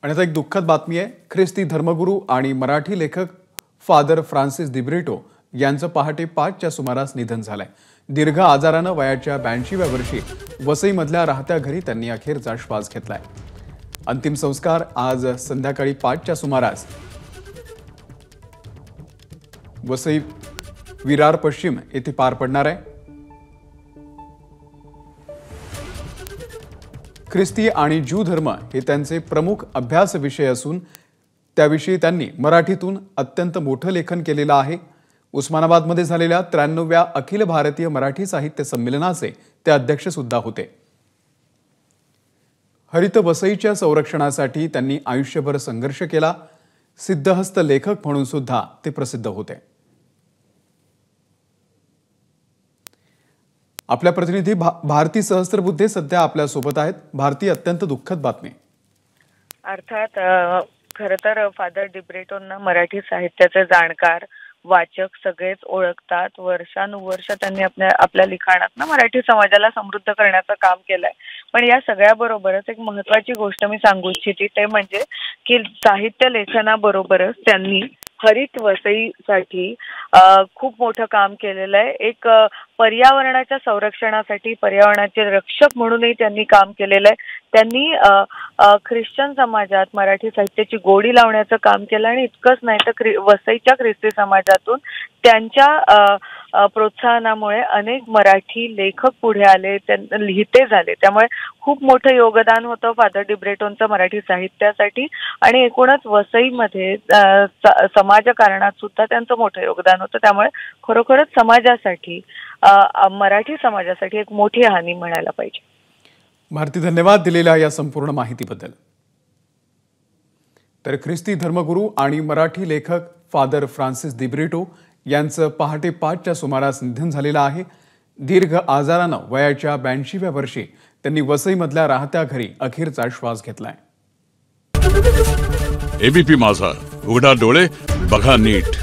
आणि आता एक दुःखद बातमी आहे। ख्रिस्ती धर्मगुरू आणि मराठी लेखक फादर फ्रान्सिस दिब्रिटो यांचं पहाटे 5च्या सुमारास निधन झालंय। दीर्घ आजाराने वयाच्या 82व्या वर्षी वसईमधल्या राहत्या घरी त्यांनी अखेरचा श्वास घेतलाय। अंतिम संस्कार आज संध्याकाळी 5च्या सुमारास वसई विरार पश्चिम येथे पार पडणार आहे। ख्रिस्ती आणि ज्यू धर्म हे त्यांचे प्रमुख अभ्यास विषय असून त्याविषयी त्यांनी मराठीतून अत्यंत मोठं लेखन केलेलं आहे। उस्मानाबादमध्ये झालेल्या 93व्या अखिल भारतीय मराठी साहित्य संमेलनाचे ते अध्यक्ष सुद्धा होते। हरित वसईच्या संरक्षणासाठी त्यांनी आयुष्यभर संघर्ष केला। सिद्धहस्त लेखक म्हणून सुद्धा ते प्रसिद्ध होते। आपल्या प्रतिनिधी भारती सहस्त्रबुद्धे सध्या आपल्या सोबत आहेत। भारती, अत्यंत दुःखद बातमी। अर्थात खरं तर फादर दिब्रिटोंना मराठी साहित्याचे जाणकार वाचक सगळेच ओळखतात। वर्षानुवर्ष त्यांनी आपल्या लिखाणात मराठी समाजाला समृद्ध करण्याचं काम केलंय। पण या सगळ्याबरोबरच एक महत्त्वाची गोष्ट मी सांगू इच्छिते, ते म्हणजे की साहित्य लेखनाबरोबरच त्यांनी हरित वसईसाठी खूप मोठं काम केलेलं आहे। एक पर्यावरणाच्या संरक्षणासाठी पर्यावरणाचे रक्षक म्हणूनही त्यांनी काम केलेलं आहे। त्यांनी ख्रिश्चन समाजात मराठी साहित्याची गोडी लावण्याचं काम केलं आणि इतकंच नाही तर वसईच्या ख्रिस्ती समाजातून त्यांच्या प्रोत्साहनामुळे अनेक मराठी लेखक पुढे आले, लिहिते झाले। त्यामुळे खूप मोठं योगदान होतं फादर दिब्रिटोंचं मराठी साहित्यासाठी आणि एकूणच वसईमध्ये समाजकारणात सुद्धा त्यांचं मोठं योगदान होतं। त्यामुळे खरोखरच समाजासाठी मराठी समाजासाठी एक मोठी हानी म्हणायला पाहिजे। भारती, धन्यवाद दिलेल्या या संपूर्ण माहितीबद्दल। तर ख्रिस्ती धर्मगुरू आणि मराठी लेखक फादर फ्रान्सिस दिब्रिटो यांचं पहाटे 5च्या सुमारास निधन झालेलं आहे। दीर्घ आजाराने वयाच्या 82व्या वर्षी त्यांनी वसईमधल्या राहत्या घरी अखेरचा श्वास घेतलाय। एबीपी माझा, उघडा डोळे बघा नीट।